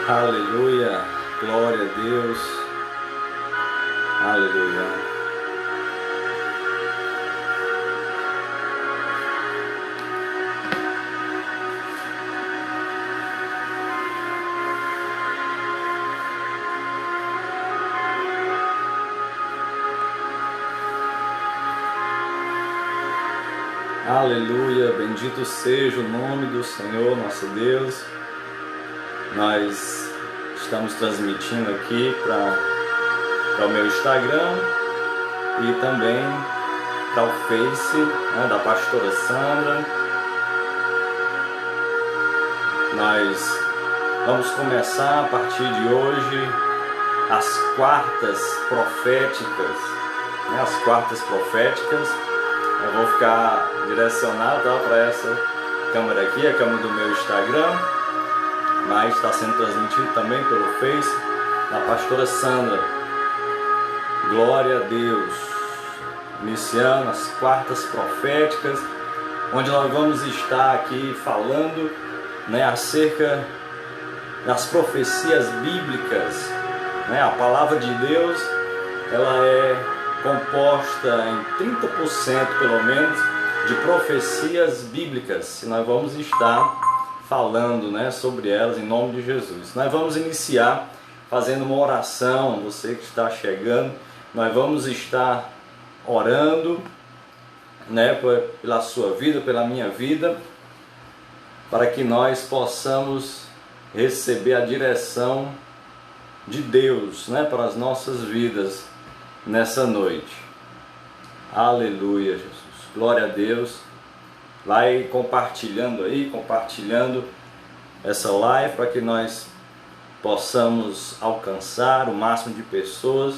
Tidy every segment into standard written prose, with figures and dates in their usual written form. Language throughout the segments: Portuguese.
Aleluia, glória a Deus, aleluia. Aleluia, bendito seja o nome do Senhor nosso Deus. Nós estamos transmitindo aqui para o meu Instagram e também para o Face, né, da pastora Sandra. Nós vamos começar a partir de hoje as quartas proféticas, né, as quartas proféticas. Eu vou ficar direcionado para essa câmera aqui, a câmera do meu Instagram, mas está sendo transmitido também pelo Face da pastora Sandra. Glória a Deus. Iniciando as quartas proféticas, onde nós vamos estar aqui falando, né, acerca das profecias bíblicas, né? A palavra de Deus, ela é composta em 30% pelo menos de profecias bíblicas, e nós vamos estar falando, né, sobre elas em nome de Jesus. Nós vamos iniciar fazendo uma oração. Você que está chegando, nós vamos estar orando, né, pela sua vida, pela minha vida, para que nós possamos receber a direção de Deus, né, para as nossas vidas nessa noite. Aleluia, Jesus. Glória a Deus. Vai compartilhando aí, compartilhando essa live para que nós possamos alcançar o máximo de pessoas,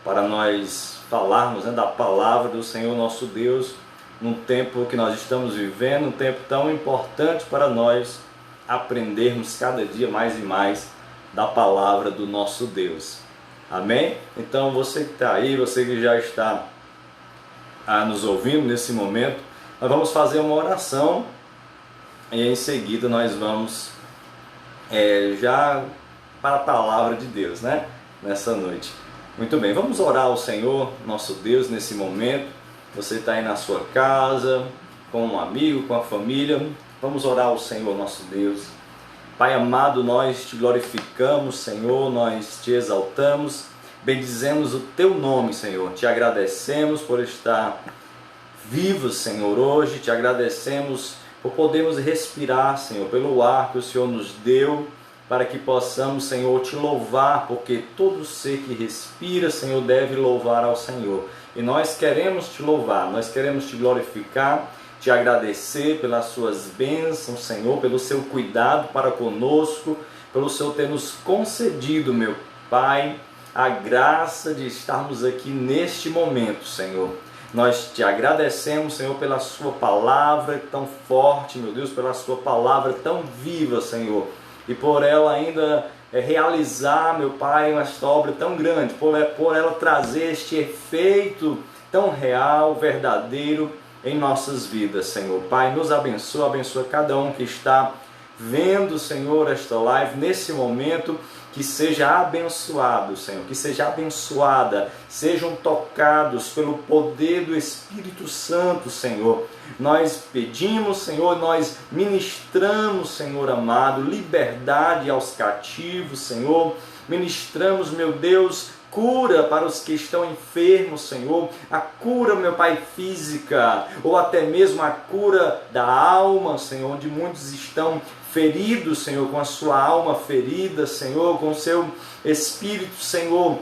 para nós falarmos, né, da palavra do Senhor nosso Deus, num tempo que nós estamos vivendo, um tempo tão importante para nós aprendermos cada dia mais e mais da palavra do nosso Deus. Amém? Então você que está aí, você que já está nos ouvindo nesse momento, nós vamos fazer uma oração e em seguida nós vamos já para a palavra de Deus, né? Nessa noite. Muito bem, vamos orar ao Senhor, nosso Deus, nesse momento. Você está aí na sua casa, com um amigo, com a família. Vamos orar ao Senhor, nosso Deus. Pai amado, nós te glorificamos, Senhor, nós te exaltamos, bendizemos o teu nome, Senhor. Te agradecemos por estar vivos, Senhor, hoje. Te agradecemos por podermos respirar, Senhor, pelo ar que o Senhor nos deu, para que possamos, Senhor, te louvar, porque todo ser que respira, Senhor, deve louvar ao Senhor. E nós queremos te louvar, nós queremos te glorificar, te agradecer pelas suas bênçãos, Senhor, pelo seu cuidado para conosco, pelo Senhor ter nos concedido, meu Pai, a graça de estarmos aqui neste momento, Senhor. Nós te agradecemos, Senhor, pela sua palavra tão forte, meu Deus, pela sua palavra tão viva, Senhor, e por ela ainda realizar, meu Pai, esta obra tão grande, por ela trazer este efeito tão real, verdadeiro em nossas vidas, Senhor. Pai, nos abençoa, abençoa cada um que está vendo, Senhor, esta live nesse momento, que seja abençoado, Senhor, que seja abençoada, sejam tocados pelo poder do Espírito Santo, Senhor. Nós pedimos, Senhor, nós ministramos, Senhor amado, liberdade aos cativos, Senhor. Ministramos, meu Deus, cura para os que estão enfermos, Senhor, a cura, meu Pai, física, ou até mesmo a cura da alma, Senhor, onde muitos estão feridos, Senhor, com a sua alma ferida, Senhor, com o seu espírito, Senhor,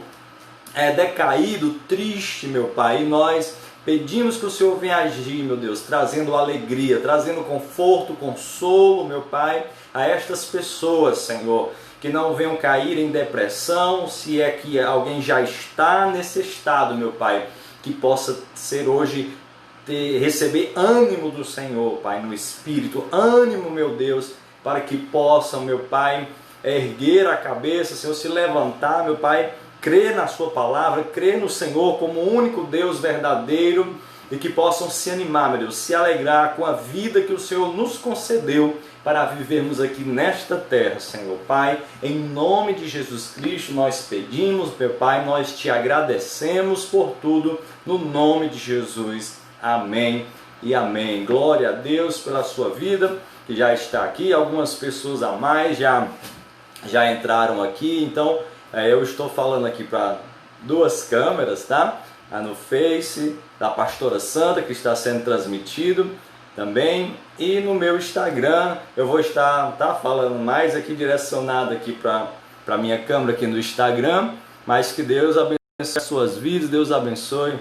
decaído, triste, meu Pai, e nós pedimos que o Senhor venha agir, meu Deus, trazendo alegria, trazendo conforto, consolo, meu Pai, a estas pessoas, Senhor, que não venham cair em depressão, se é que alguém já está nesse estado, meu Pai, que possa ser hoje, receber ânimo do Senhor, Pai, no Espírito, ânimo, meu Deus, para que possam, meu Pai, erguer a cabeça, Senhor, se levantar, meu Pai, crer na sua palavra, crer no Senhor como o único Deus verdadeiro e que possam se animar, meu Deus, se alegrar com a vida que o Senhor nos concedeu para vivermos aqui nesta terra, Senhor Pai. Em nome de Jesus Cristo nós pedimos, meu Pai, nós te agradecemos por tudo, no nome de Jesus. Amém e amém. Glória a Deus pela sua vida, que já está aqui. Algumas pessoas a mais já entraram aqui, então eu estou falando aqui para duas câmeras, tá? No Face da Pastora Sandra, que está sendo transmitido também, e no meu Instagram eu vou estar falando mais aqui, direcionado aqui para a minha câmera aqui no Instagram. Mas que Deus abençoe as suas vidas, Deus abençoe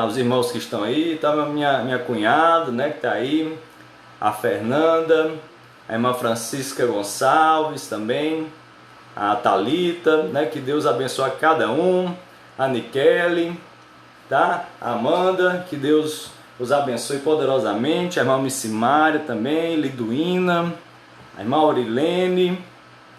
os irmãos que estão aí, tá? Minha cunhada, né, que está aí, a Fernanda, a irmã Francisca Gonçalves também, a Thalita, né, que Deus abençoe a cada um, a Nikele, tá? A Amanda, que Deus os abençoe poderosamente, a irmã Missimária também, Liduína, a irmã Aurilene,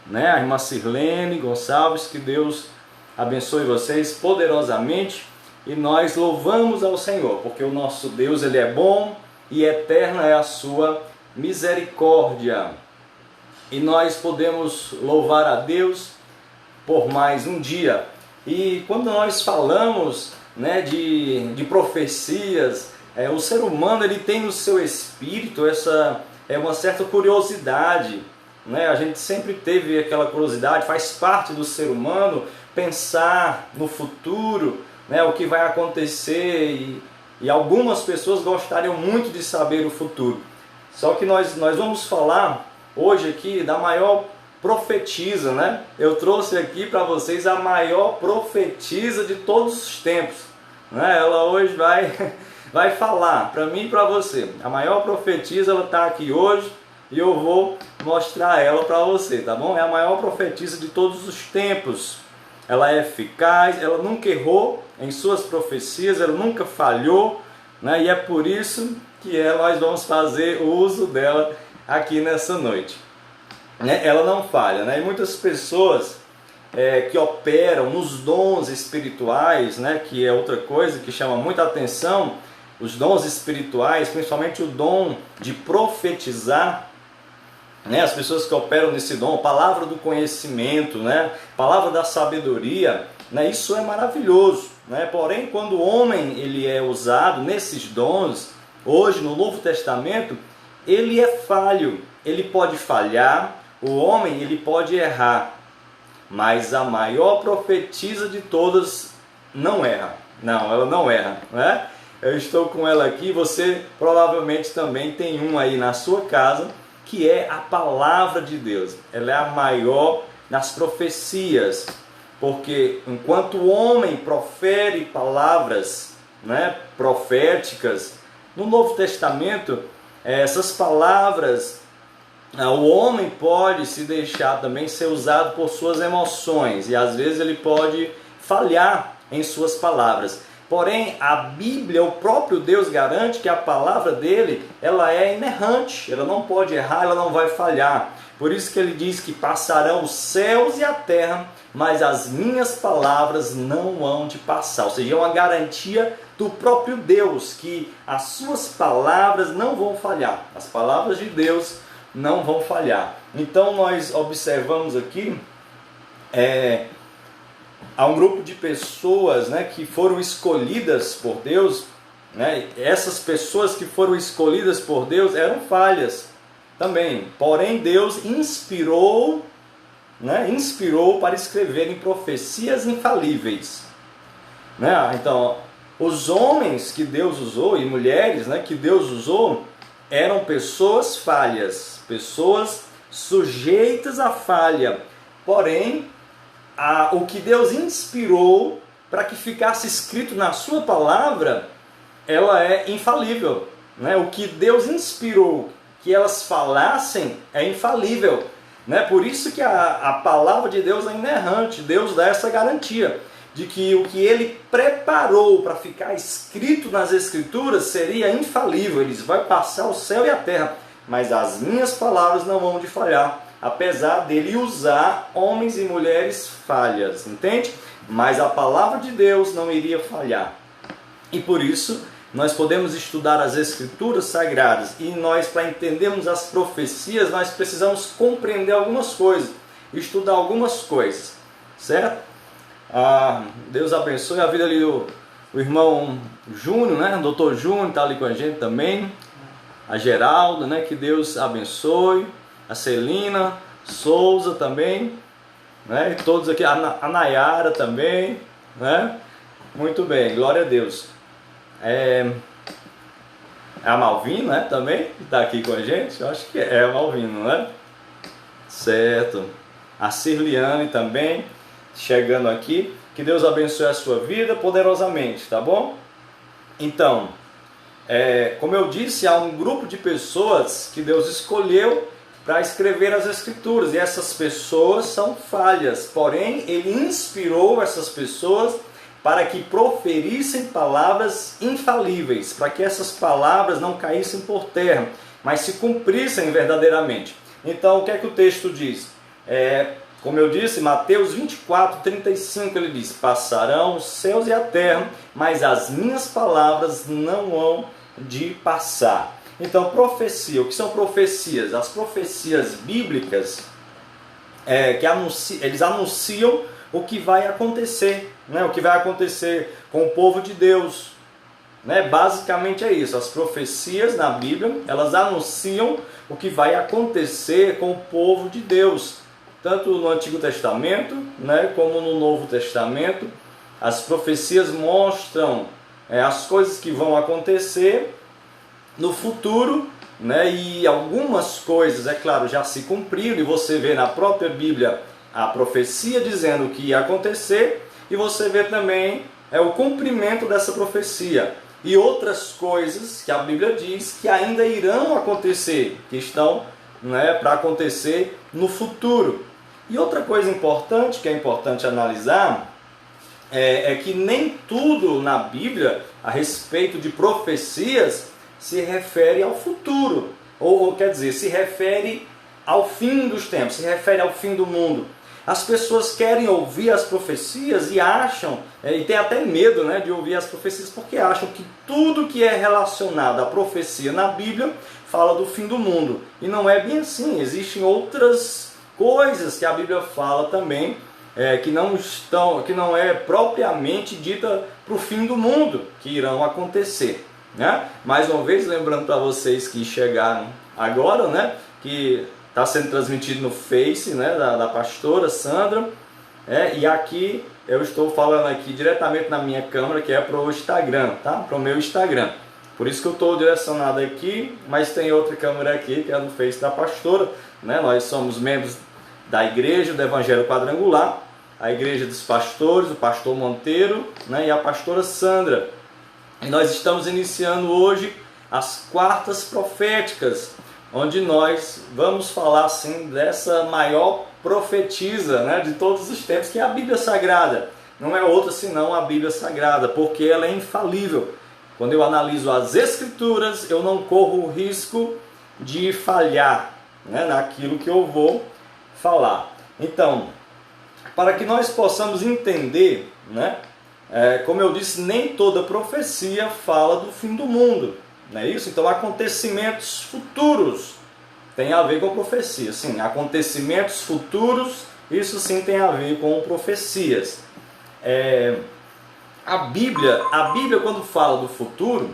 né, a irmã Sirlene Gonçalves, que Deus abençoe vocês poderosamente. E nós louvamos ao Senhor, porque o nosso Deus, Ele é bom e eterna é a sua misericórdia. E nós podemos louvar a Deus por mais um dia. E quando nós falamos, né, de profecias, o ser humano, ele tem no seu espírito uma certa curiosidade, né? A gente sempre teve aquela curiosidade, faz parte do ser humano pensar no futuro, né, o que vai acontecer, e algumas pessoas gostariam muito de saber o futuro. Só que nós vamos falar hoje aqui da maior profetisa, né? Eu trouxe aqui para vocês a maior profetisa de todos os tempos, né? Ela hoje vai falar para mim e para você. A maior profetisa, ela está aqui hoje e eu vou mostrar ela para você, tá bom? É a maior profetisa de todos os tempos. Ela é eficaz, ela nunca errou em suas profecias, ela nunca falhou, né? E é por isso que nós vamos fazer o uso dela aqui nessa noite, né? Ela não falha, né? E muitas pessoas que operam nos dons espirituais, né? Que é outra coisa que chama muita atenção, os dons espirituais, principalmente o dom de profetizar, né? As pessoas que operam nesse dom, palavra do conhecimento, né? Palavra da sabedoria, né? Isso é maravilhoso, né? Porém, quando o homem ele é usado nesses dons, hoje no Novo Testamento, ele é falho, ele pode falhar, o homem ele pode errar, mas a maior profetisa de todas não erra. Não, ela não erra, né? Eu estou com ela aqui, você provavelmente também tem um aí na sua casa, que é a palavra de Deus. Ela é a maior nas profecias, porque enquanto o homem profere palavras, né, proféticas, no Novo Testamento, essas palavras, o homem pode se deixar também ser usado por suas emoções, e às vezes ele pode falhar em suas palavras. Porém, a Bíblia, o próprio Deus garante que a palavra dele, ela é inerrante, ela não pode errar, ela não vai falhar. Por isso que ele diz que passarão os céus e a terra, mas as minhas palavras não hão de passar. Ou seja, é uma garantia do próprio Deus, que as suas palavras não vão falhar. As palavras de Deus não vão falhar. Então nós observamos aqui, há um grupo de pessoas, né, que foram escolhidas por Deus, né? Essas pessoas que foram escolhidas por Deus eram falhas também. Porém, Deus inspirou para escreverem profecias infalíveis, né? Então, os homens que Deus usou e mulheres, né, que Deus usou eram pessoas falhas, pessoas sujeitas à falha. Porém, o que Deus inspirou para que ficasse escrito na sua palavra, ela é infalível, né? O que Deus inspirou que elas falassem é infalível, né? Por isso que a palavra de Deus é inerrante. Deus dá essa garantia de que o que Ele preparou para ficar escrito nas Escrituras seria infalível. Ele vai passar o céu e a terra, mas as minhas palavras não vão de falhar, apesar dele usar homens e mulheres falhas, entende? Mas a palavra de Deus não iria falhar. E por isso nós podemos estudar as Escrituras Sagradas e nós, para entendermos as profecias, nós precisamos compreender algumas coisas, estudar algumas coisas, certo? Deus abençoe a vida ali do irmão Júnior, né? O doutor Júnior está ali com a gente também, a Geralda, né? Que Deus abençoe, a Celina Souza também, né? E todos aqui, a Nayara também, né? Muito bem, glória a Deus. A Malvina, né? Também está aqui com a gente, eu acho que é a Malvina, né? Certo. A Cirliane também chegando aqui. Que Deus abençoe a sua vida poderosamente, tá bom? Então, como eu disse, há um grupo de pessoas que Deus escolheu para escrever as Escrituras, e essas pessoas são falhas, porém Ele inspirou essas pessoas para que proferissem palavras infalíveis, para que essas palavras não caíssem por terra, mas se cumprissem verdadeiramente. Então, o que é que o texto diz? Como eu disse, Mateus 24, 35, ele diz: passarão os céus e a terra, mas as minhas palavras não hão de passar. Então, profecia, o que são profecias? As profecias bíblicas, eles anunciam o que vai acontecer, né? O que vai acontecer com o povo de Deus, né? Basicamente é isso. As profecias na Bíblia, elas anunciam o que vai acontecer com o povo de Deus, tanto no Antigo Testamento, né, como no Novo Testamento. As profecias mostram as coisas que vão acontecer no futuro, né, e algumas coisas, é claro, já se cumpriram, e você vê na própria Bíblia a profecia dizendo o que ia acontecer, e você vê também o cumprimento dessa profecia, e outras coisas que a Bíblia diz que ainda irão acontecer, que estão, né, para acontecer no futuro. E outra coisa importante, que é importante analisar, é que nem tudo na Bíblia a respeito de profecias se refere ao futuro, ou quer dizer, se refere ao fim dos tempos, se refere ao fim do mundo. As pessoas querem ouvir as profecias e acham, e tem até medo, né, de ouvir as profecias, porque acham que tudo que é relacionado à profecia na Bíblia fala do fim do mundo. E não é bem assim, existem outras coisas que a Bíblia fala também, que não é propriamente dita para o fim do mundo, que irão acontecer, né? Mais uma vez, lembrando para vocês que chegaram agora, né, que está sendo transmitido no Face, né, da pastora Sandra, e aqui eu estou falando aqui diretamente na minha câmera, que é para o Instagram, tá? Para o meu Instagram. Por isso que eu estou direcionado aqui, mas tem outra câmera aqui, que é no Face da pastora, né? Nós somos membros da Igreja do Evangelho Quadrangular, a Igreja dos Pastores, o pastor Monteiro, né, e a pastora Sandra. E nós estamos iniciando hoje as quartas proféticas, onde nós vamos falar assim dessa maior profetisa, né, de todos os tempos, que é a Bíblia Sagrada. Não é outra senão a Bíblia Sagrada, porque ela é infalível. Quando eu analiso as Escrituras, eu não corro o risco de falhar, né, naquilo que eu vou falar. Então, para que nós possamos entender, né, como eu disse, nem toda profecia fala do fim do mundo, não é isso? Então, acontecimentos futuros tem a ver com profecia. Sim, acontecimentos futuros, isso sim tem a ver com profecias. A Bíblia, quando fala do futuro,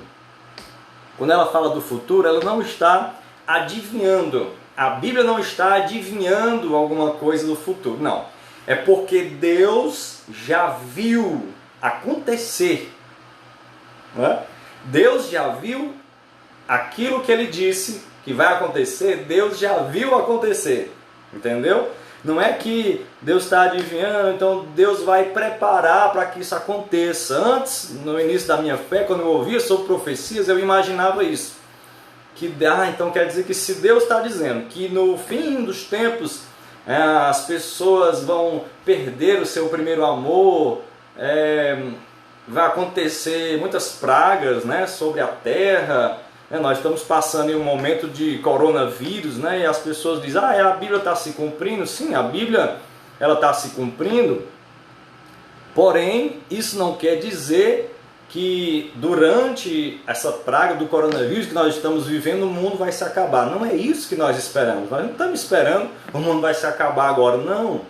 quando ela fala do futuro, ela não está adivinhando. A Bíblia não está adivinhando alguma coisa do futuro, não. É porque Deus já viu acontecer, né? Deus já viu aquilo que Ele disse que vai acontecer, Deus já viu acontecer, entendeu? Não é que Deus está adivinhando, então Deus vai preparar para que isso aconteça. Antes, no início da minha fé, quando eu ouvia sobre profecias, eu imaginava isso. Então quer dizer que se Deus está dizendo que no fim dos tempos as pessoas vão perder o seu primeiro amor, vai acontecer muitas pragas, né, sobre a terra, né? Nós estamos passando em um momento de coronavírus, né, e as pessoas dizem, a Bíblia está se cumprindo. Sim, a Bíblia está se cumprindo, porém isso não quer dizer que durante essa praga do coronavírus que nós estamos vivendo, o mundo vai se acabar. Não é isso que nós esperamos. Nós não estamos esperando o mundo vai se acabar agora. Não.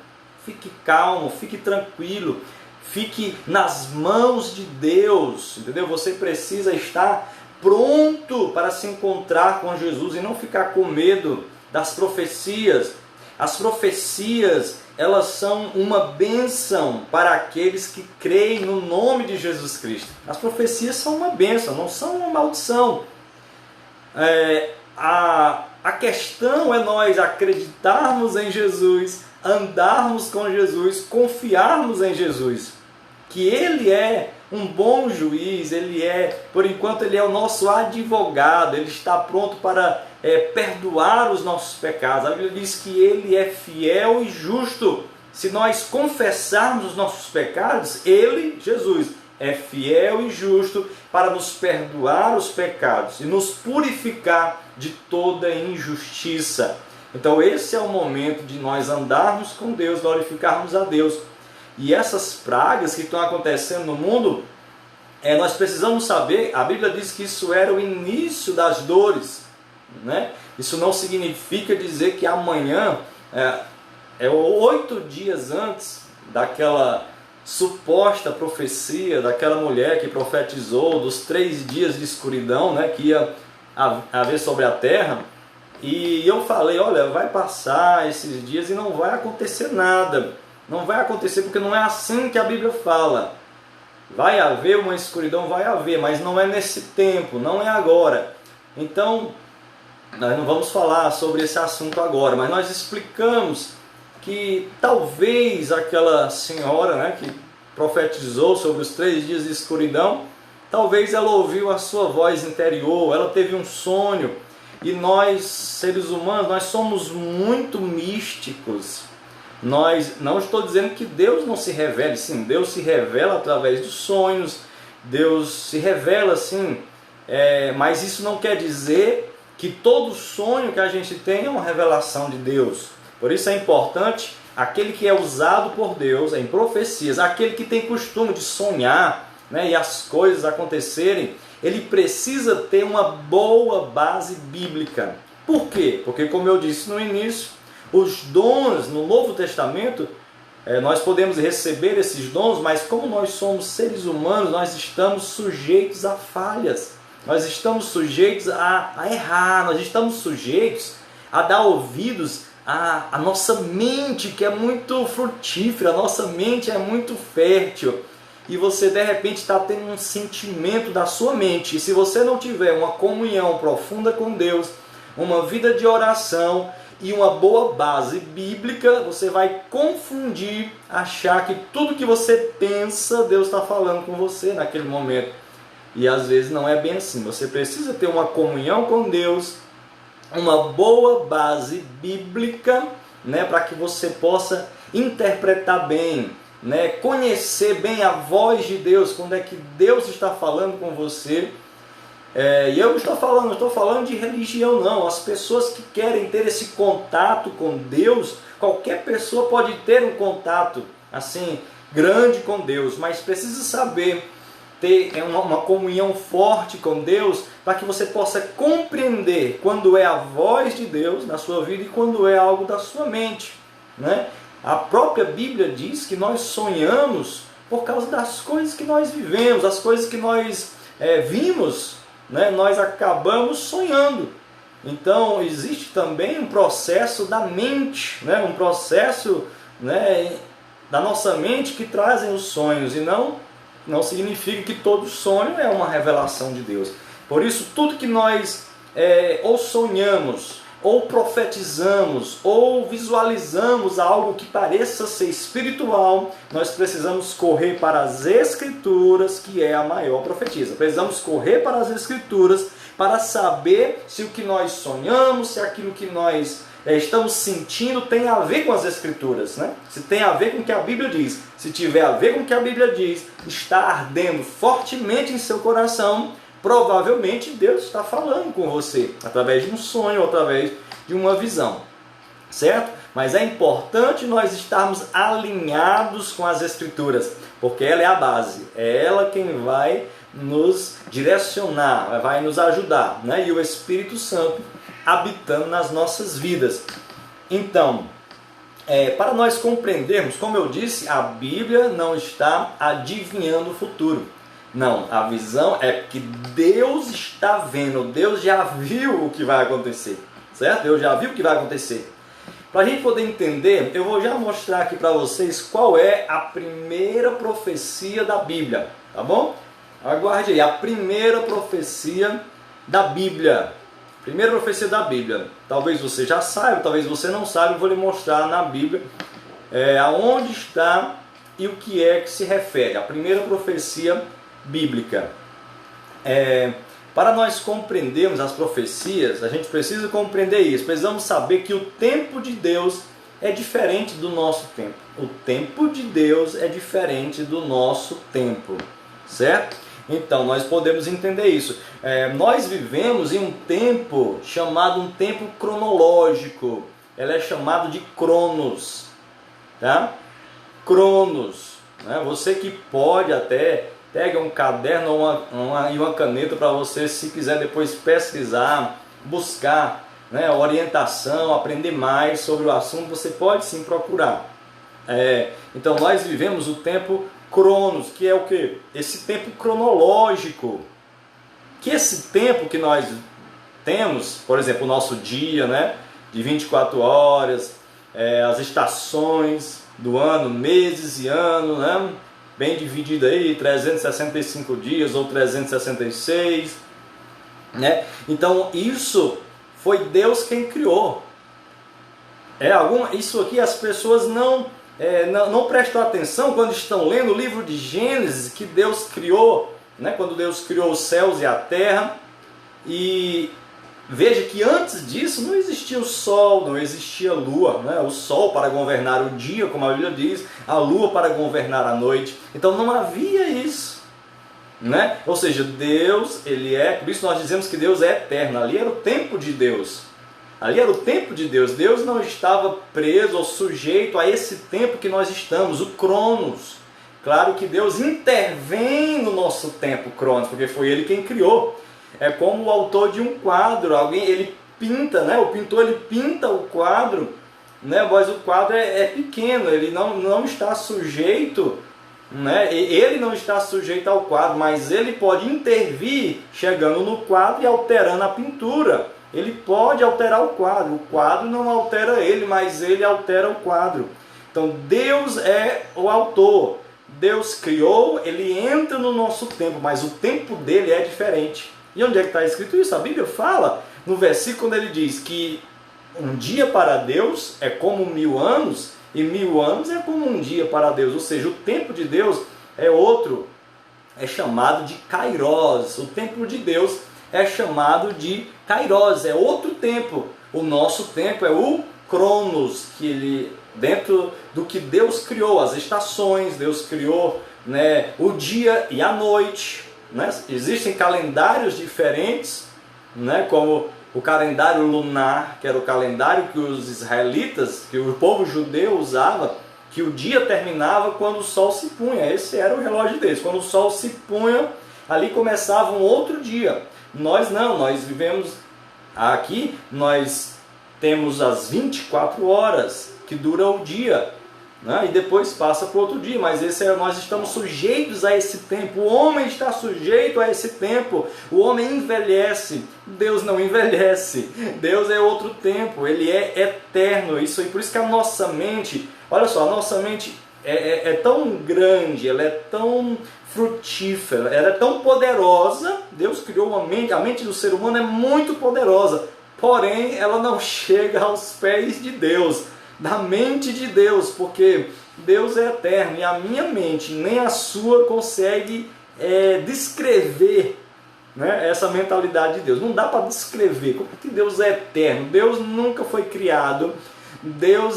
Fique calmo, fique tranquilo, fique nas mãos de Deus, entendeu? Você precisa estar pronto para se encontrar com Jesus e não ficar com medo das profecias. As profecias, elas são uma bênção para aqueles que creem no nome de Jesus Cristo. As profecias são uma bênção, não são uma maldição. A questão é nós acreditarmos em Jesus, andarmos com Jesus, confiarmos em Jesus, que Ele é um bom juiz, por enquanto Ele é o nosso advogado, Ele está pronto para perdoar os nossos pecados. A Bíblia diz que Ele é fiel e justo. Se nós confessarmos os nossos pecados, Ele, Jesus, é fiel e justo para nos perdoar os pecados e nos purificar de toda injustiça. Então esse é o momento de nós andarmos com Deus, glorificarmos a Deus. E essas pragas que estão acontecendo no mundo, nós precisamos saber, a Bíblia diz que isso era o início das dores, né? Isso não significa dizer que amanhã, 8 dias antes daquela suposta profecia, daquela mulher que profetizou dos 3 dias de escuridão, né, que ia haver sobre a terra. E eu falei, olha, vai passar esses dias e não vai acontecer nada. Não vai acontecer porque não é assim que a Bíblia fala. Vai haver uma escuridão, vai haver, mas não é nesse tempo, não é agora. Então, nós não vamos falar sobre esse assunto agora, mas nós explicamos que talvez aquela senhora, né, que profetizou sobre os 3 dias de escuridão, talvez ela ouviu a sua voz interior, ela teve um sonho. E nós, seres humanos, nós somos muito místicos. Não estou dizendo que Deus não se revele, sim, Deus se revela através dos sonhos, Deus se revela, sim, mas isso não quer dizer que todo sonho que a gente tem é uma revelação de Deus. Por isso é importante, aquele que é usado por Deus em profecias, aquele que tem costume de sonhar, né, e as coisas acontecerem, ele precisa ter uma boa base bíblica. Por quê? Porque, como eu disse no início, os dons no Novo Testamento, nós podemos receber esses dons, mas como nós somos seres humanos, nós estamos sujeitos a falhas, nós estamos sujeitos a errar, nós estamos sujeitos a dar ouvidos à nossa mente, que é muito frutífera, a nossa mente é muito fértil. E você de repente está tendo um sentimento da sua mente. E se você não tiver uma comunhão profunda com Deus, uma vida de oração e uma boa base bíblica, você vai confundir, achar que tudo que você pensa, Deus está falando com você naquele momento. E às vezes não é bem assim. Você precisa ter uma comunhão com Deus, uma boa base bíblica, né, para que você possa interpretar bem, né, conhecer bem a voz de Deus, quando é que Deus está falando com você. E eu não estou falando de religião, não. As pessoas que querem ter esse contato com Deus, qualquer pessoa pode ter um contato assim grande com Deus, mas precisa saber ter uma comunhão forte com Deus, para que você possa compreender quando é a voz de Deus na sua vida e quando é algo da sua mente, né? A própria Bíblia diz que nós sonhamos por causa das coisas que nós vivemos, as coisas que nós vimos, né? Nós acabamos sonhando. Então existe também um processo da mente, né? Um processo, né, da nossa mente que trazem os sonhos, e não significa que todo sonho é uma revelação de Deus. Por isso, tudo que nós ou sonhamos, ou profetizamos, ou visualizamos algo que pareça ser espiritual, nós precisamos correr para as Escrituras, que é a maior profetisa. Precisamos correr para as Escrituras para saber se o que nós sonhamos, se aquilo que nós estamos sentindo tem a ver com as Escrituras, né? Se tem a ver com o que a Bíblia diz. Se tiver a ver com o que a Bíblia diz, está ardendo fortemente em seu coração, provavelmente Deus está falando com você, através de um sonho, ou através de uma visão, certo? Mas é importante nós estarmos alinhados com as Escrituras, porque ela é a base, é ela quem vai nos direcionar, vai nos ajudar, né? E o Espírito Santo habitando nas nossas vidas. Então, para nós compreendermos, como eu disse, a Bíblia não está adivinhando o futuro. Não, a visão é que Deus está vendo, Deus já viu o que vai acontecer, certo? Deus já viu o que vai acontecer. Para a gente poder entender, eu vou já mostrar aqui para vocês qual é a primeira profecia da Bíblia, tá bom? Aguarde aí, a primeira profecia da Bíblia. Primeira profecia da Bíblia. Talvez você já saiba, talvez você não saiba, eu vou lhe mostrar na Bíblia aonde está e o que é que se refere. A primeira profecia bíblica. Para nós compreendermos as profecias, a gente precisa compreender isso. Precisamos saber que o tempo de Deus é diferente do nosso tempo. O tempo de Deus é diferente do nosso tempo, certo? Então, nós podemos entender isso. Nós vivemos em um tempo chamado um tempo cronológico. Ela é chamado de Cronos, tá? Cronos, né? Você que pode até pega um caderno e uma caneta para você, se quiser depois pesquisar, buscar, né, orientação, aprender mais sobre o assunto, você pode sim procurar. Então nós vivemos o tempo Cronos, que é o quê? Esse tempo cronológico. Que esse tempo que nós temos, por exemplo, o nosso dia, né, de 24 horas, as estações do ano, meses e anos, né? Bem dividido aí, 365 dias ou 366, né? Então isso foi Deus quem criou. Isso aqui as pessoas não prestam atenção quando estão lendo o livro de Gênesis, que Deus criou, né? Quando Deus criou os céus e a terra. E veja que antes disso não existia o sol, não existia a lua, né? O sol para governar o dia, como a Bíblia diz, a lua para governar a noite. Então não havia isso, né? Ou seja, Deus, por isso nós dizemos que Deus é eterno. Ali era o tempo de Deus. Ali era o tempo de Deus. Deus não estava preso ou sujeito a esse tempo que nós estamos, o Cronos. Claro que Deus intervém no nosso tempo Cronos, porque foi Ele quem criou. É como o autor de um quadro, ele pinta, né? O pintor ele pinta o quadro, né? Mas o quadro é pequeno, ele não está sujeito, né? Ele não está sujeito ao quadro, mas ele pode intervir chegando no quadro e alterando a pintura. Ele pode alterar o quadro não altera ele, mas ele altera o quadro. Então Deus é o autor, Deus criou, ele entra no nosso tempo, mas o tempo dele é diferente. E onde é que está escrito isso? A Bíblia fala no versículo quando ele diz que um dia para Deus é como 1000 anos e 1000 anos é como um dia para Deus. Ou seja, o tempo de Deus é outro, é chamado de Kairos. O tempo de Deus é chamado de Kairos, é outro tempo. O nosso tempo é o Cronos, que ele, dentro do que Deus criou, as estações, Deus criou, né, o dia e a noite. Né? Existem calendários diferentes, né? Como o calendário lunar, que era o calendário que os israelitas, que o povo judeu usava, que o dia terminava quando o sol se punha. Esse era o relógio deles. Quando o sol se punha, ali começava um outro dia. Nós não, nós vivemos aqui, nós temos as 24 horas que dura o dia, né? E depois passa para outro dia, mas nós estamos sujeitos a esse tempo. O homem está sujeito a esse tempo. O homem envelhece, Deus não envelhece. Deus é outro tempo, Ele é eterno. Isso aí, por isso que a nossa mente, olha só, a nossa mente é tão grande, ela é tão frutífera, ela é tão poderosa. Deus criou a mente do ser humano é muito poderosa, porém ela não chega aos pés de Deus, da mente de Deus, porque Deus é eterno e a minha mente, nem a sua, consegue descrever, né, essa mentalidade de Deus. Não dá para descrever como que Deus é eterno. Deus nunca foi criado, Deus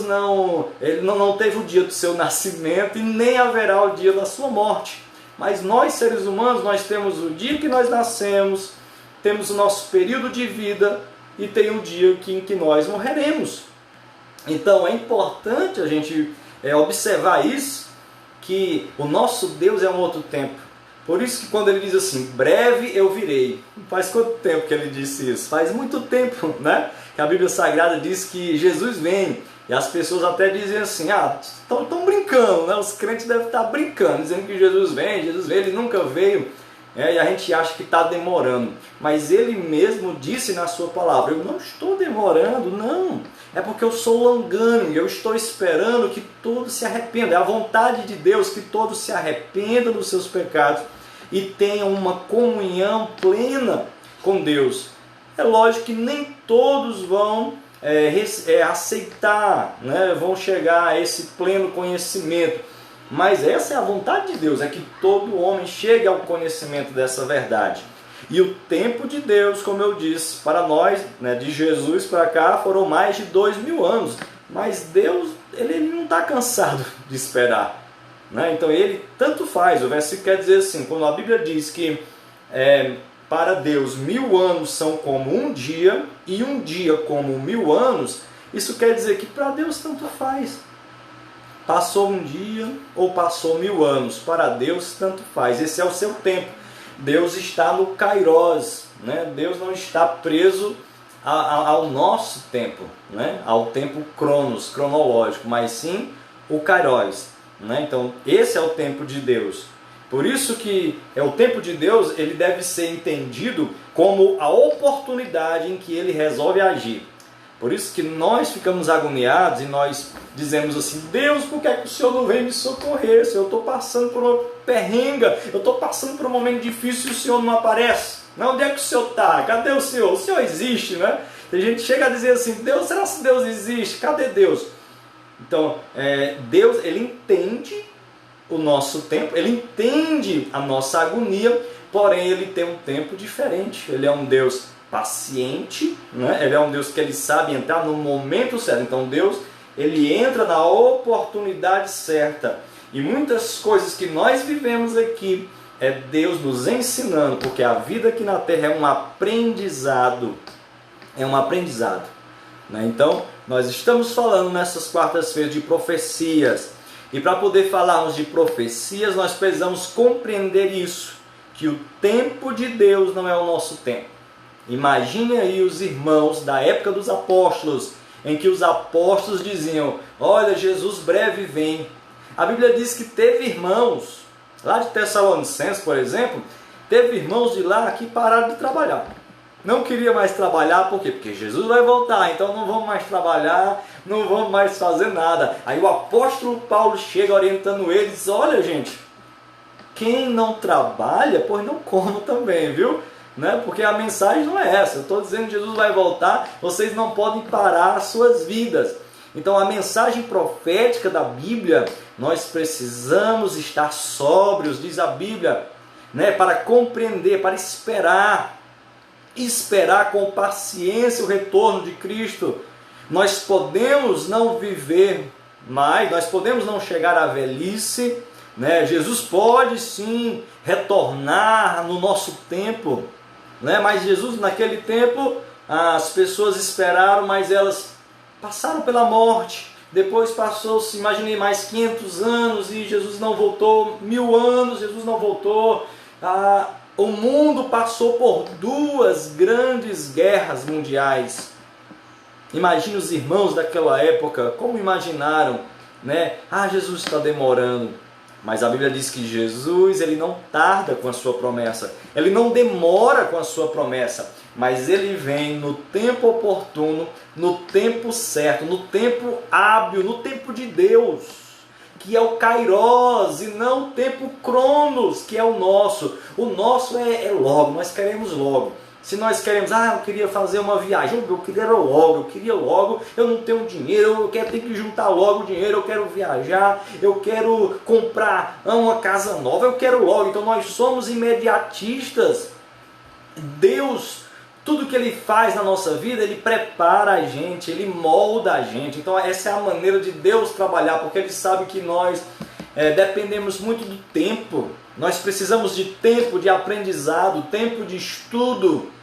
ele não teve o dia do seu nascimento e nem haverá o dia da sua morte. Mas nós, seres humanos, nós temos o dia que nós nascemos, temos o nosso período de vida e tem um dia em que nós morreremos. Então é importante a gente observar isso, que o nosso Deus é um outro tempo. Por isso que quando ele diz assim, breve eu virei. Faz quanto tempo que ele disse isso? Faz muito tempo, né? Que a Bíblia Sagrada diz que Jesus vem. E as pessoas até dizem assim, estão brincando, né? Os crentes devem estar brincando, dizendo que Jesus vem, ele nunca veio. E a gente acha que está demorando. Mas ele mesmo disse na sua palavra, eu não estou demorando, não. É porque eu sou longânimo, eu estou esperando que todos se arrependam. É a vontade de Deus que todos se arrependam dos seus pecados e tenham uma comunhão plena com Deus. É lógico que nem todos vão aceitar, né? Vão chegar a esse pleno conhecimento. Mas essa é a vontade de Deus, é que todo homem chegue ao conhecimento dessa verdade. E o tempo de Deus, como eu disse, para nós, né, de Jesus para cá, foram mais de 2000 anos. Mas Deus, ele não está cansado de esperar, né? Então ele tanto faz. O versículo quer dizer assim, quando a Bíblia diz que para Deus 1000 anos são como um dia, e um dia como 1000 anos, isso quer dizer que para Deus tanto faz. Passou um dia ou passou 1000 anos, para Deus tanto faz. Esse é o seu tempo. Deus está no Kairos, né? Deus não está preso ao nosso tempo, né? Ao tempo cronológico, mas sim o Kairos, né? Então esse é o tempo de Deus. Por isso que o tempo de Deus, ele deve ser entendido como a oportunidade em que ele resolve agir. Por isso que nós ficamos agoniados e nós dizemos assim, Deus, por que é que o Senhor não vem me socorrer? Senhor, eu estou passando por uma perrenga, eu estou passando por um momento difícil e o Senhor não aparece. Não, onde é que o Senhor está? Cadê o Senhor? O Senhor existe, né? Tem gente que chega a dizer assim, Deus, será que Deus existe? Cadê Deus? Então, Deus, ele entende o nosso tempo, ele entende a nossa agonia, porém ele tem um tempo diferente. Ele é um Deus paciente, né? Ele é um Deus que ele sabe entrar no momento certo. Então Deus, ele entra na oportunidade certa. E muitas coisas que nós vivemos aqui é Deus nos ensinando, porque a vida aqui na Terra é um aprendizado. É um aprendizado, né? Então nós estamos falando nessas quartas-feiras de profecias. E para poder falarmos de profecias, nós precisamos compreender isso, que o tempo de Deus não é o nosso tempo. Imagine aí os irmãos da época dos apóstolos, em que os apóstolos diziam, olha, Jesus breve vem. A Bíblia diz que teve irmãos, lá de Tessalonicenses, por exemplo, teve irmãos de lá que pararam de trabalhar. Não queria mais trabalhar, por quê? Porque Jesus vai voltar, então não vamos mais trabalhar, não vamos mais fazer nada. Aí o apóstolo Paulo chega orientando eles e diz, olha gente, quem não trabalha, pois não coma também, viu? Né? Porque a mensagem não é essa. Eu estou dizendo que Jesus vai voltar, vocês não podem parar as suas vidas. Então a mensagem profética da Bíblia, nós precisamos estar sóbrios, diz a Bíblia, né? Para compreender, para esperar com paciência o retorno de Cristo. Nós podemos não viver mais, nós podemos não chegar à velhice, né? Jesus pode sim retornar no nosso tempo, né? Mas Jesus naquele tempo, as pessoas esperaram, mas elas passaram pela morte. Depois passou-se, imaginei, mais 500 anos e Jesus não voltou. 1000 anos, Jesus não voltou. O mundo passou por 2 grandes guerras mundiais. Imagine os irmãos daquela época, como imaginaram, né? Jesus está demorando. Mas a Bíblia diz que Jesus, ele não tarda com a sua promessa. Ele não demora com a sua promessa. Mas ele vem no tempo oportuno, no tempo certo, no tempo hábil, no tempo de Deus, que é o Kairos, e não o tempo Cronos, que é o nosso. O nosso é logo, nós queremos logo. Se nós queremos, eu queria fazer uma viagem, eu queria logo, eu não tenho dinheiro, tenho que juntar logo dinheiro, eu quero viajar, eu quero comprar uma casa nova, eu quero logo. Então nós somos imediatistas. Deus, tudo que Ele faz na nossa vida, Ele prepara a gente, Ele molda a gente. Então essa é a maneira de Deus trabalhar, porque Ele sabe que nós dependemos muito do tempo. Nós precisamos de tempo de aprendizado, tempo de estudo.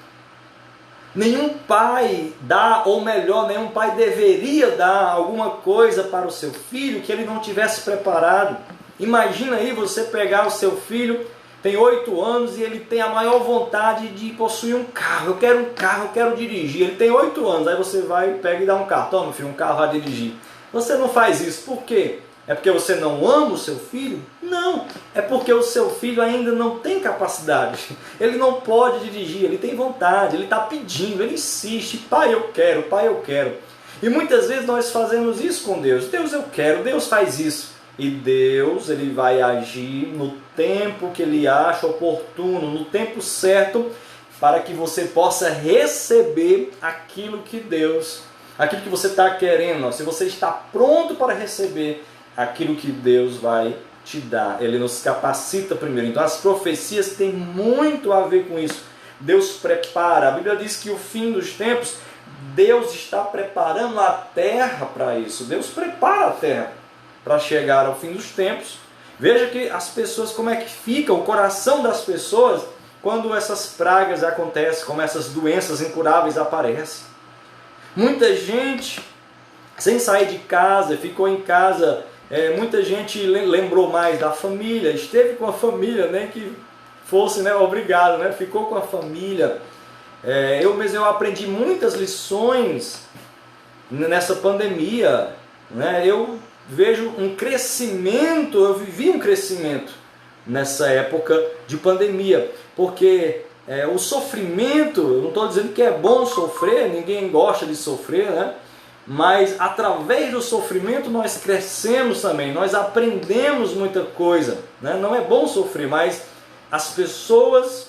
Nenhum pai dá, ou melhor, nenhum pai deveria dar alguma coisa para o seu filho que ele não tivesse preparado. Imagina aí você pegar o seu filho tem 8 anos e ele tem a maior vontade de possuir um carro. Eu quero um carro, eu quero dirigir. Ele tem 8 anos, aí você vai, pega e dá um carro. Toma, meu filho, um carro, vai dirigir. Você não faz isso, por quê? É porque você não ama o seu filho? Não, é porque o seu filho ainda não tem capacidade. Ele não pode dirigir, ele tem vontade, ele está pedindo, ele insiste. Pai, eu quero, pai, eu quero. E muitas vezes nós fazemos isso com Deus. Deus, eu quero, Deus faz isso. E Deus, ele vai agir no tempo que ele acha oportuno, no tempo certo, para que você possa receber aquilo que você está querendo. Se você está pronto para receber aquilo que Deus vai te dar, ele nos capacita primeiro. Então as profecias têm muito a ver com isso. Deus prepara. A Bíblia diz que o fim dos tempos, Deus está preparando a terra para isso. Deus prepara a terra para chegar ao fim dos tempos. Veja que as pessoas, como é que fica o coração das pessoas quando essas pragas acontecem, como essas doenças incuráveis aparecem. Muita gente sem sair de casa, ficou em casa. Muita gente lembrou mais da família, esteve com a família, nem que fosse, obrigado, ficou com a família. Eu aprendi muitas lições nessa pandemia, eu vejo um crescimento, eu vivi um crescimento nessa época de pandemia, porque o sofrimento, eu não estou dizendo que é bom sofrer, ninguém gosta de sofrer, mas através do sofrimento nós crescemos também, nós aprendemos muita coisa, Não é bom sofrer, mas as pessoas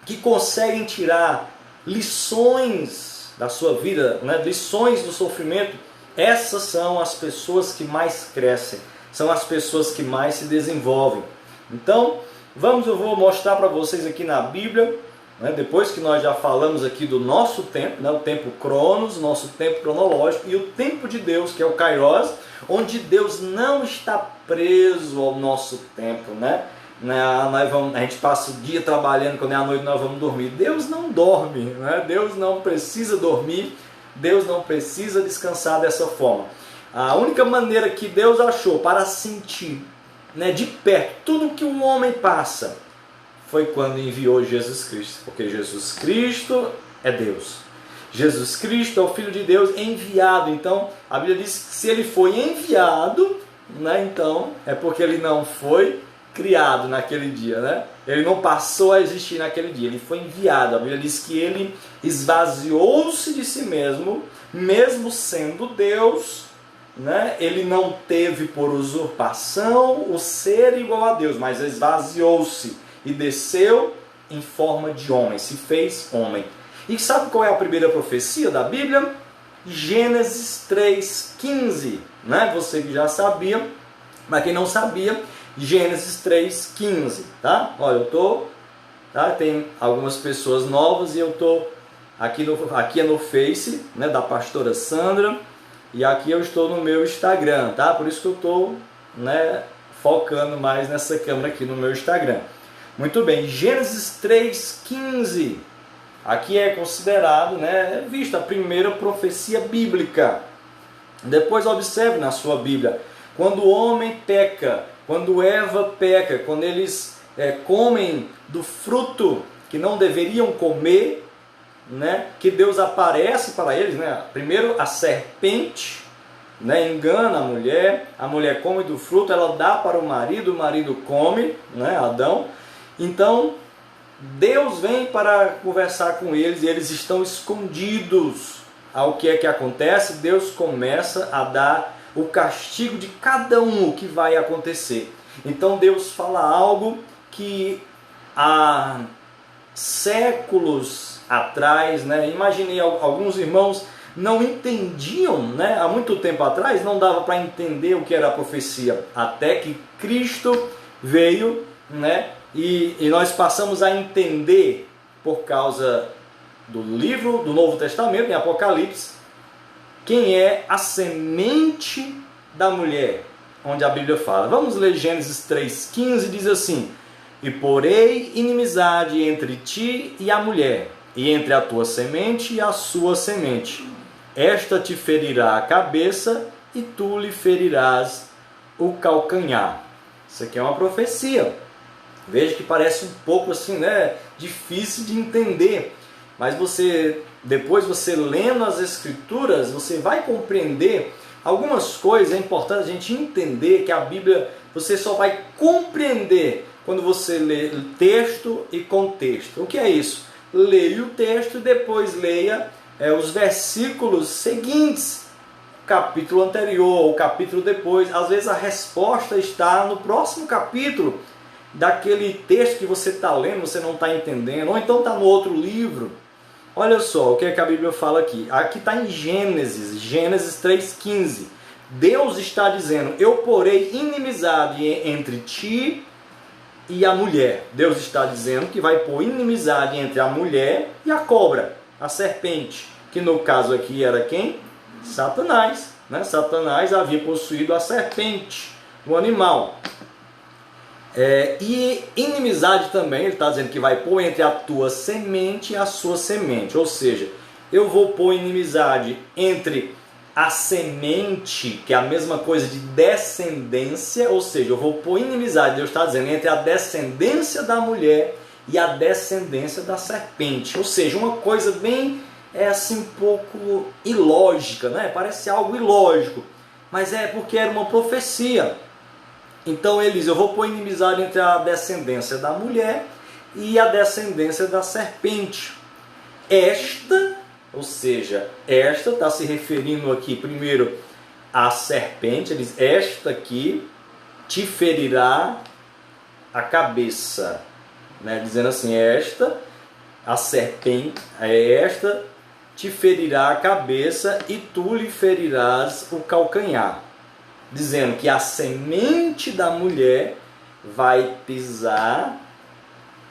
que conseguem tirar lições da sua vida, lições do sofrimento, essas são as pessoas que mais crescem, são as pessoas que mais se desenvolvem. Então, eu vou mostrar para vocês aqui na Bíblia, depois que nós já falamos aqui do nosso tempo, o tempo Cronos, nosso tempo cronológico, e o tempo de Deus, que é o Kairos, onde Deus não está preso ao nosso tempo, a gente passa o dia trabalhando, quando é a noite nós vamos dormir. Deus não dorme, Deus não precisa dormir, Deus não precisa descansar dessa forma. A única maneira que Deus achou para sentir de perto tudo que o homem passa foi quando enviou Jesus Cristo, porque Jesus Cristo é Deus. Jesus Cristo é o Filho de Deus enviado. Então a Bíblia diz que se ele foi enviado, então é porque ele não foi criado naquele dia, Ele não passou a existir naquele dia, ele foi enviado. A Bíblia diz que ele esvaziou-se de si mesmo, mesmo sendo Deus, Ele não teve por usurpação o ser igual a Deus, mas esvaziou-se e desceu em forma de homem, se fez homem. E sabe qual é a primeira profecia da Bíblia? Gênesis 3,15, Você que já sabia, mas quem não sabia, Gênesis 3,15, tá? Olha, tem algumas pessoas novas e eu estou aqui é no Face, da pastora Sandra, e aqui eu estou no meu Instagram, tá? Por isso que eu estou, focando mais nessa câmera aqui no meu Instagram. Muito bem, Gênesis 3,15, aqui é considerado, vista a primeira profecia bíblica. Depois observe na sua Bíblia, quando o homem peca, quando Eva peca, quando eles comem do fruto que não deveriam comer, que Deus aparece para eles, primeiro a serpente, engana a mulher come do fruto, ela dá para o marido come, Adão. Então Deus vem para conversar com eles e eles estão escondidos. Ao que é que acontece? Deus começa a dar o castigo de cada um, o que vai acontecer. Então Deus fala algo que há séculos atrás, imaginei alguns irmãos não entendiam, há muito tempo atrás não dava para entender o que era a profecia, até que Cristo veio, e nós passamos a entender por causa do livro do Novo Testamento, em Apocalipse, quem é a semente da mulher, onde a Bíblia fala. Vamos ler Gênesis 3,15, diz assim: E porei inimizade entre ti e a mulher, e entre a tua semente e a sua semente. Esta te ferirá a cabeça, e tu lhe ferirás o calcanhar. Isso aqui é uma profecia. Veja que parece um pouco assim, né, difícil de entender, mas depois você lendo as Escrituras, você vai compreender algumas coisas. É importante a gente entender que a Bíblia você só vai compreender quando você lê texto e contexto. O que é isso? Leia o texto e depois leia os versículos seguintes, o capítulo anterior, o capítulo depois. Às vezes a resposta está no próximo capítulo daquele texto que você está lendo, você não está entendendo, ou então está no outro livro. Olha só o que é que a Bíblia fala aqui. Aqui está em Gênesis 3,15. Deus está dizendo: eu porei inimizade entre ti e a mulher. Deus está dizendo que vai pôr inimizade entre a mulher e a cobra, a serpente, que no caso aqui era quem? Satanás, né? Satanás havia possuído a serpente, o animal. E inimizade também, ele está dizendo que vai pôr entre a tua semente e a sua semente. Ou seja, eu vou pôr inimizade entre a semente, que é a mesma coisa de descendência, ou seja, eu vou pôr inimizade, Deus está dizendo, entre a descendência da mulher e a descendência da serpente. Ou seja, uma coisa bem, assim, um pouco ilógica, né? Parece algo ilógico, mas é porque era uma profecia. Então ele diz: eu vou pôr inimizade entre a descendência da mulher e a descendência da serpente. Esta, ou seja, esta está se referindo aqui primeiro à serpente. Ele diz: esta aqui te ferirá a cabeça, né? Dizendo assim, a serpente, esta te ferirá a cabeça e tu lhe ferirás o calcanhar. Dizendo que a semente da mulher vai pisar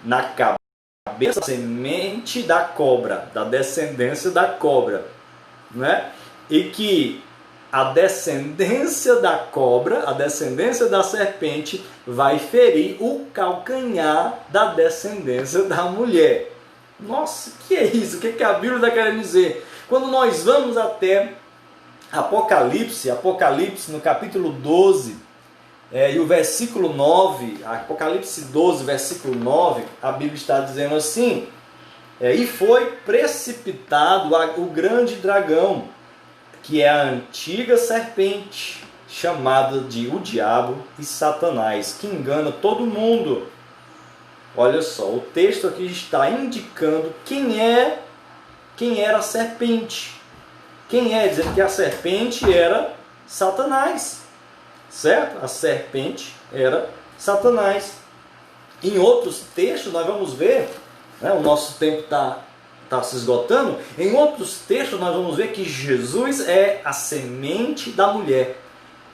na cabeça, a semente da cobra, da descendência da cobra, né? E que a descendência da cobra, a descendência da serpente, vai ferir o calcanhar da descendência da mulher. Nossa, que é isso? O que a Bíblia está querendo dizer? Quando nós vamos até Apocalipse no capítulo 12, e o versículo 9, Apocalipse 12, versículo 9, a Bíblia está dizendo assim: e foi precipitado o grande dragão, que é a antiga serpente, chamada de o diabo e Satanás, que engana todo mundo. Olha só, o texto aqui está indicando quem era a serpente. Quem é? Dizendo que a serpente era Satanás, certo? A serpente era Satanás. Em outros textos nós vamos ver, né, o nosso tempo está se esgotando, em outros textos nós vamos ver que Jesus é a semente da mulher.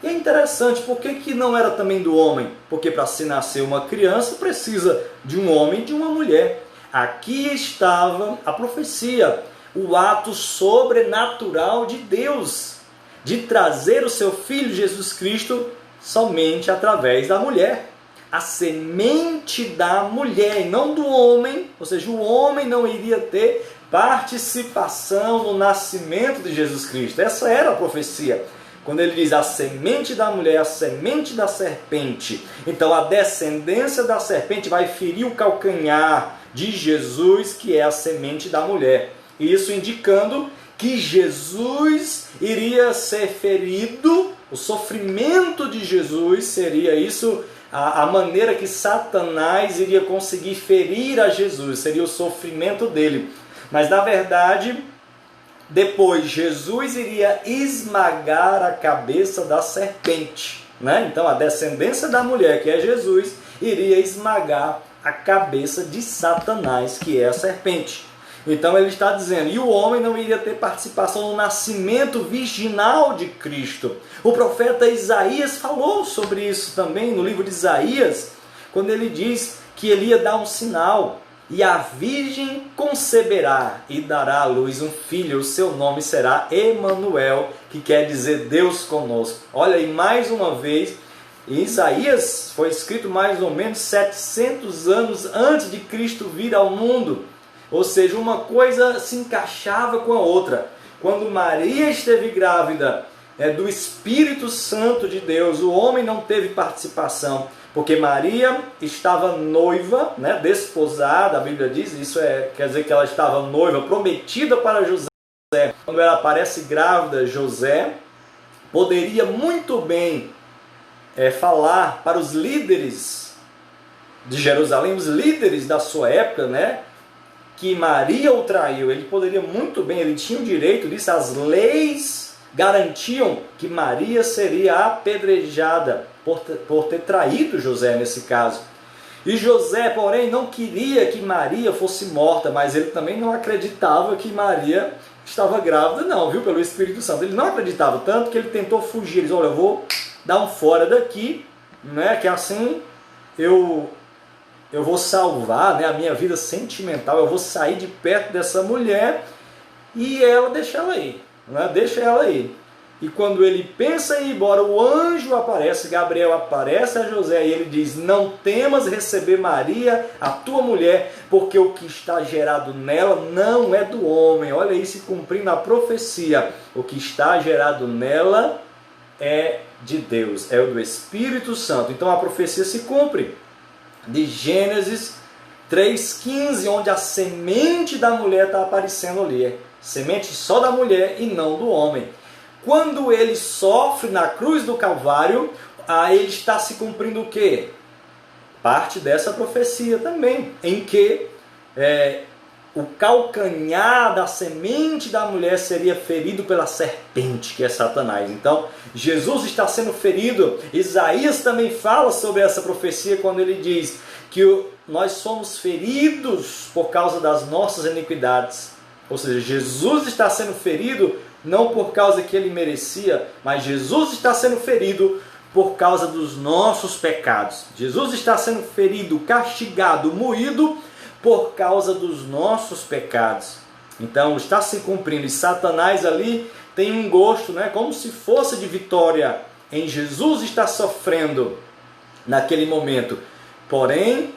E é interessante, por que não era também do homem? Porque para se nascer uma criança precisa de um homem e de uma mulher. Aqui estava a profecia, o ato sobrenatural de Deus, de trazer o seu Filho Jesus Cristo somente através da mulher. A semente da mulher e não do homem, ou seja, o homem não iria ter participação no nascimento de Jesus Cristo. Essa era a profecia. Quando ele diz a semente da mulher, a semente da serpente. Então a descendência da serpente vai ferir o calcanhar de Jesus, que é a semente da mulher. Isso indicando que Jesus iria ser ferido, o sofrimento de Jesus seria isso, a maneira que Satanás iria conseguir ferir a Jesus, seria o sofrimento dele. Mas na verdade, depois Jesus iria esmagar a cabeça da serpente, né? Então a descendência da mulher, que é Jesus, iria esmagar a cabeça de Satanás, que é a serpente. Então ele está dizendo, e o homem não iria ter participação no nascimento virginal de Cristo. O profeta Isaías falou sobre isso também no livro de Isaías, quando ele diz que ele ia dar um sinal, e a virgem conceberá e dará à luz um filho, o seu nome será Emanuel, que quer dizer Deus conosco. Olha aí, mais uma vez, Isaías foi escrito mais ou menos 700 anos antes de Cristo vir ao mundo. Ou seja, uma coisa se encaixava com a outra. Quando Maria esteve grávida do Espírito Santo de Deus. O homem não teve participação, porque Maria estava noiva, né, desposada, a Bíblia diz, isso quer dizer que ela estava noiva, prometida para José. Quando ela aparece grávida, José poderia muito bem falar para os líderes de Jerusalém, os líderes da sua época, né, que Maria o traiu. Ele poderia muito bem, ele tinha o direito disso, as leis garantiam que Maria seria apedrejada por ter traído José nesse caso. E José, porém, não queria que Maria fosse morta, mas ele também não acreditava que Maria estava grávida, não, viu, pelo Espírito Santo. Ele não acreditava, tanto que ele tentou fugir. Ele disse, olha, eu vou dar um fora daqui, né, que assim eu vou salvar, né, a minha vida sentimental, eu vou sair de perto dessa mulher e deixa ela aí, né, deixa ela aí. E quando ele pensa em ir embora, o anjo aparece, Gabriel aparece a José e ele diz, não temas receber Maria, a tua mulher, porque o que está gerado nela não é do homem. Olha isso cumprindo a profecia. O que está gerado nela é de Deus, é o do Espírito Santo. Então a profecia se cumpre. De Gênesis 3,15, onde a semente da mulher está aparecendo ali. Semente só da mulher e não do homem. Quando ele sofre na cruz do Calvário, aí ele está se cumprindo o quê? Parte dessa profecia também, em que o calcanhar da semente da mulher seria ferido pela serpente, que é Satanás. Então, Jesus está sendo ferido. Isaías também fala sobre essa profecia quando ele diz que nós somos feridos por causa das nossas iniquidades. Ou seja, Jesus está sendo ferido não por causa que ele merecia, mas Jesus está sendo ferido por causa dos nossos pecados. Jesus está sendo ferido, castigado, moído por causa dos nossos pecados. Então está se cumprindo. E Satanás ali tem um gosto, né, como se fosse de vitória em Jesus está sofrendo naquele momento. Porém,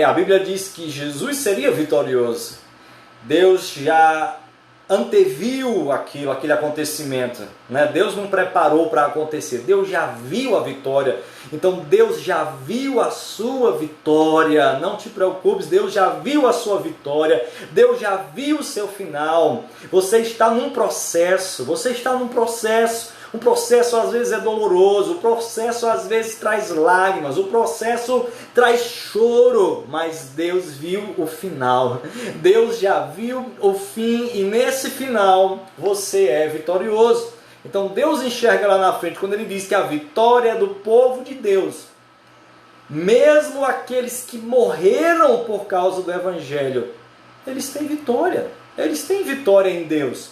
a Bíblia diz que Jesus seria vitorioso. Deus já anteviu aquele acontecimento, né? Deus não preparou para acontecer, Deus já viu a vitória. Então Deus já viu a sua vitória. Não te preocupes, Deus já viu a sua vitória, Deus já viu o seu final. Você está num processo, um processo às vezes é doloroso, o processo às vezes traz lágrimas, o processo traz choro, mas Deus viu o final, Deus já viu o fim e nesse final você é vitorioso. Então Deus enxerga lá na frente, quando ele diz que a vitória é do povo de Deus, mesmo aqueles que morreram por causa do Evangelho, eles têm vitória em Deus.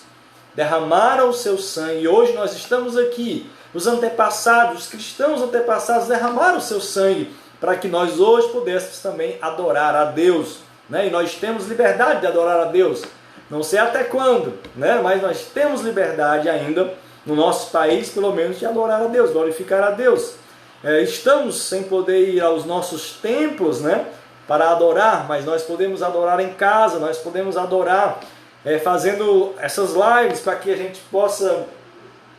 Derramaram o seu sangue, e hoje nós estamos aqui, os antepassados, os cristãos antepassados derramaram o seu sangue, para que nós hoje pudéssemos também adorar a Deus, né? E nós temos liberdade de adorar a Deus, não sei até quando, né? Mas nós temos liberdade ainda, no nosso país pelo menos, de adorar a Deus, glorificar a Deus. Estamos sem poder ir aos nossos templos, né, para adorar, mas nós podemos adorar em casa, nós podemos adorar fazendo essas lives para que a gente possa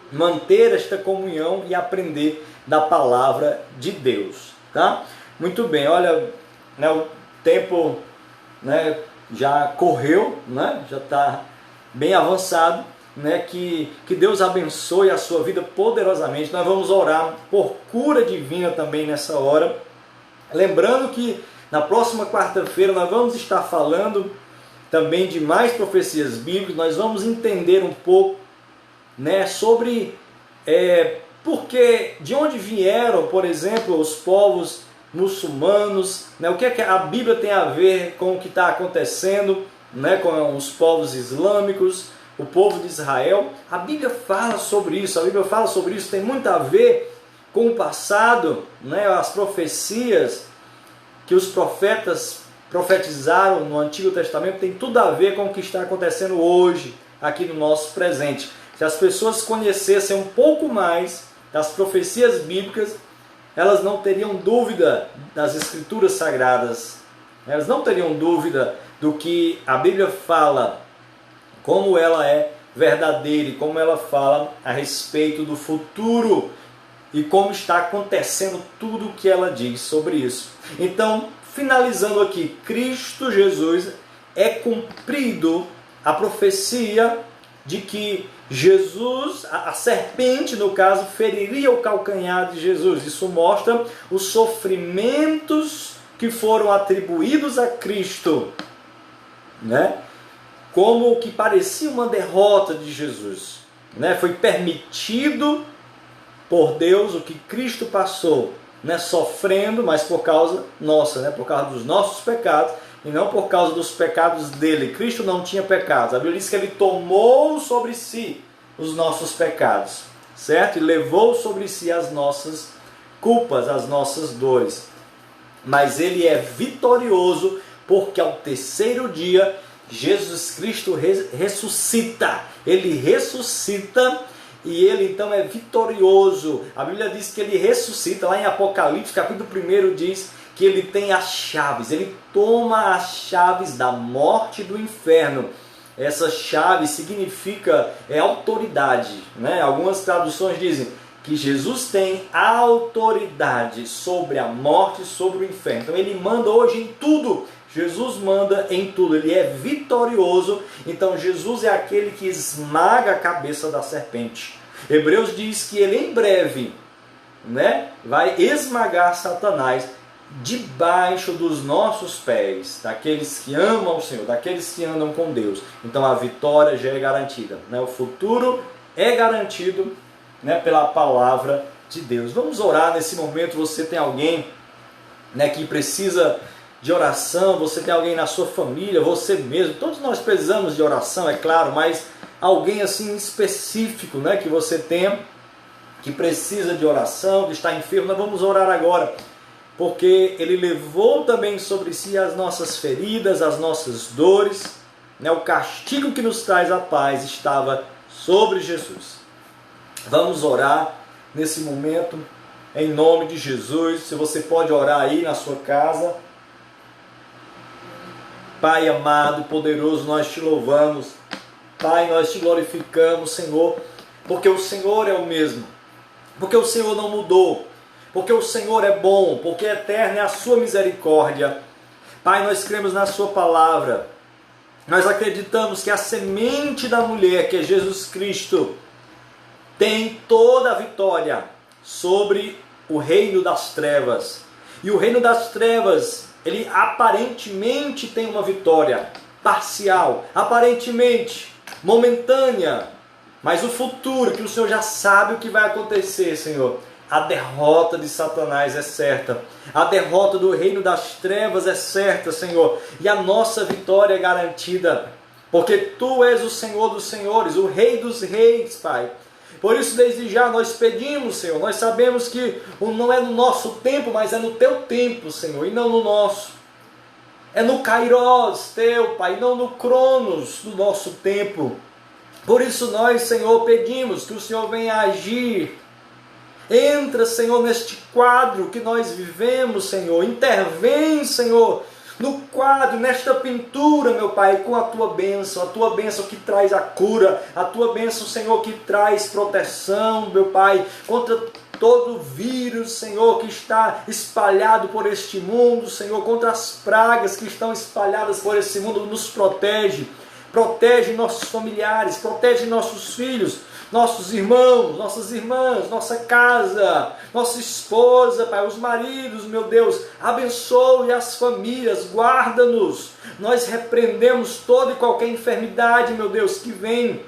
manter esta comunhão e aprender da palavra de Deus, tá? Muito bem, olha, né, o tempo, né, já correu, né, já está bem avançado, né, que Deus abençoe a sua vida poderosamente. Nós vamos orar por cura divina também nessa hora, lembrando que na próxima quarta-feira nós vamos estar falando também de mais profecias bíblicas. Nós vamos entender um pouco, né, sobre porque de onde vieram, por exemplo, os povos muçulmanos, né, o que é que a Bíblia tem a ver com o que está acontecendo, né, com os povos islâmicos, o povo de Israel. A Bíblia fala sobre isso, tem muito a ver com o passado, né, as profecias que os profetas profetizaram no Antigo Testamento tem tudo a ver com o que está acontecendo hoje, aqui no nosso presente. Se as pessoas conhecessem um pouco mais das profecias bíblicas, elas não teriam dúvida das Escrituras Sagradas, elas não teriam dúvida do que a Bíblia fala, como ela é verdadeira e como ela fala a respeito do futuro e como está acontecendo tudo o que ela diz sobre isso. Então, finalizando aqui, Cristo Jesus é cumprido a profecia de que Jesus, a serpente no caso, feriria o calcanhar de Jesus. Isso mostra os sofrimentos que foram atribuídos a Cristo, né? Como o que parecia uma derrota de Jesus, né? Foi permitido por Deus o que Cristo passou, né? Sofrendo, mas por causa nossa, né? Por causa dos nossos pecados e não por causa dos pecados dele. Cristo não tinha pecados. A Bíblia diz que ele tomou sobre si os nossos pecados, certo? E levou sobre si as nossas culpas, as nossas dores. Mas ele é vitorioso, porque ao terceiro dia Jesus Cristo ressuscita. Ele ressuscita e ele então é vitorioso. A Bíblia diz que ele ressuscita, lá em Apocalipse, capítulo 1 diz que ele tem as chaves, ele toma as chaves da morte e do inferno. Essa chave significa autoridade, né? Algumas traduções dizem que Jesus tem autoridade sobre a morte e sobre o inferno. Então ele manda hoje em tudo. Jesus manda em tudo, ele é vitorioso. Então Jesus é aquele que esmaga a cabeça da serpente. Hebreus diz que ele em breve, né, vai esmagar Satanás debaixo dos nossos pés, daqueles que amam o Senhor, daqueles que andam com Deus. Então a vitória já é garantida, né? O futuro é garantido, né, pela palavra de Deus. Vamos orar nesse momento. Você tem alguém, né, que precisa de oração, você tem alguém na sua família, você mesmo, todos nós precisamos de oração, é claro, mas alguém assim específico, né, que você tem, que precisa de oração, que está enfermo, nós vamos orar agora, porque ele levou também sobre si as nossas feridas, as nossas dores, né, o castigo que nos traz a paz estava sobre Jesus. Vamos orar nesse momento, em nome de Jesus. Se você pode orar aí na sua casa. Pai amado e poderoso, nós te louvamos. Pai, nós te glorificamos, Senhor, porque o Senhor é o mesmo, porque o Senhor não mudou, porque o Senhor é bom, porque eterna é a sua misericórdia. Pai, nós cremos na sua palavra. Nós acreditamos que a semente da mulher, que é Jesus Cristo, tem toda a vitória sobre o reino das trevas. E o reino das trevas, ele aparentemente tem uma vitória parcial, aparentemente momentânea, mas o futuro, que o Senhor já sabe o que vai acontecer, Senhor. A derrota de Satanás é certa, a derrota do reino das trevas é certa, Senhor, e a nossa vitória é garantida, porque Tu és o Senhor dos senhores, o Rei dos reis, Pai. Por isso, desde já, nós pedimos, Senhor, nós sabemos que não é no nosso tempo, mas é no Teu tempo, Senhor, e não no nosso. É no Kairos Teu, Pai, não no Cronos do nosso tempo. Por isso nós, Senhor, pedimos que o Senhor venha agir. Entra, Senhor, neste quadro que nós vivemos, Senhor. Intervém, Senhor, no quadro, nesta pintura, meu Pai, com a Tua bênção que traz a cura, a Tua bênção, Senhor, que traz proteção, meu Pai, contra todo vírus, Senhor, que está espalhado por este mundo, Senhor, contra as pragas que estão espalhadas por esse mundo. Nos protege, protege nossos familiares, protege nossos filhos, nossos irmãos, nossas irmãs, nossa casa, nossa esposa, Pai, os maridos, meu Deus, abençoe as famílias, guarda-nos. Nós repreendemos toda e qualquer enfermidade, meu Deus, que vem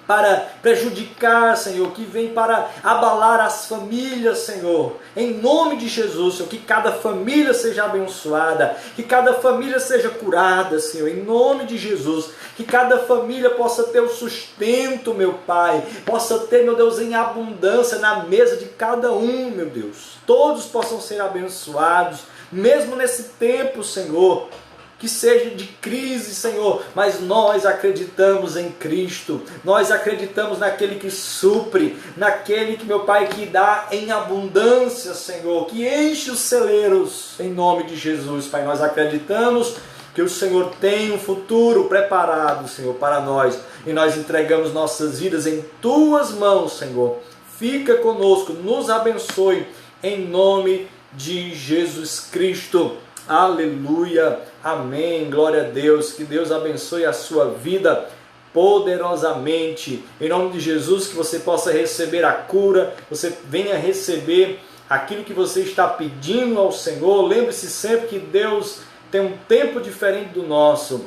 para prejudicar, Senhor, que vem para abalar as famílias, Senhor. Em nome de Jesus, Senhor, que cada família seja abençoada, que cada família seja curada, Senhor, em nome de Jesus. Que cada família possa ter o sustento, meu Pai, possa ter, meu Deus, em abundância na mesa de cada um, meu Deus. Todos possam ser abençoados, mesmo nesse tempo, Senhor, que seja de crise, Senhor, mas nós acreditamos em Cristo, nós acreditamos naquele que supre, naquele que, meu Pai, que dá em abundância, Senhor, que enche os celeiros, em nome de Jesus, Pai. Nós acreditamos que o Senhor tem um futuro preparado, Senhor, para nós, e nós entregamos nossas vidas em Tuas mãos, Senhor. Fica conosco, nos abençoe, em nome de Jesus Cristo. Aleluia, amém, glória a Deus. Que Deus abençoe a sua vida poderosamente, em nome de Jesus, que você possa receber a cura, você venha receber aquilo que você está pedindo ao Senhor. Lembre-se sempre que Deus tem um tempo diferente do nosso,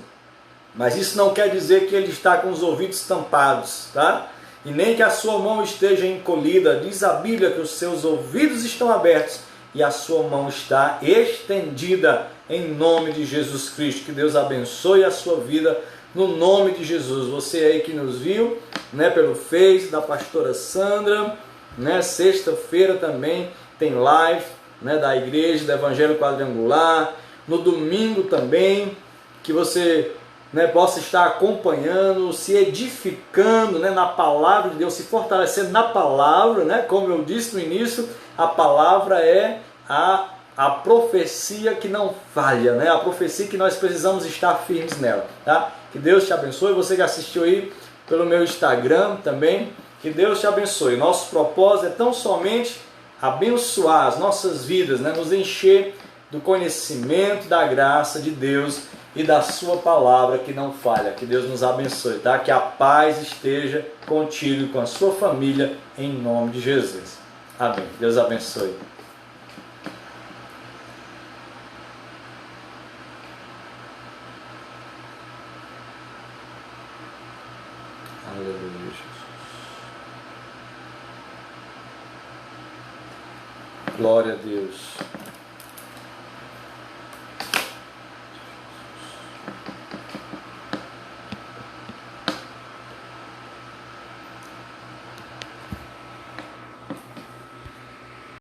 mas isso não quer dizer que Ele está com os ouvidos tampados, tá? E nem que a sua mão esteja encolhida. Diz a Bíblia que os seus ouvidos estão abertos e a sua mão está estendida, em nome de Jesus Cristo. Que Deus abençoe a sua vida, no nome de Jesus. Você aí que nos viu, né, pelo Face da pastora Sandra, né, sexta-feira também tem live, né, da igreja do Evangelho Quadrangular. No domingo também, que você, né, possa estar acompanhando, se edificando, né, na palavra de Deus, se fortalecendo na palavra, né, como eu disse no início, a palavra é a profecia que não falha, né, a profecia que nós precisamos estar firmes nela, tá? Que Deus te abençoe. Você que assistiu aí pelo meu Instagram também, que Deus te abençoe. Nosso propósito é tão somente abençoar as nossas vidas, né, nos encher do conhecimento da graça de Deus e da sua palavra que não falha. Que Deus nos abençoe, tá? Que a paz esteja contigo e com a sua família, em nome de Jesus. Amém. Deus abençoe. Aleluia, Jesus. Glória a Deus.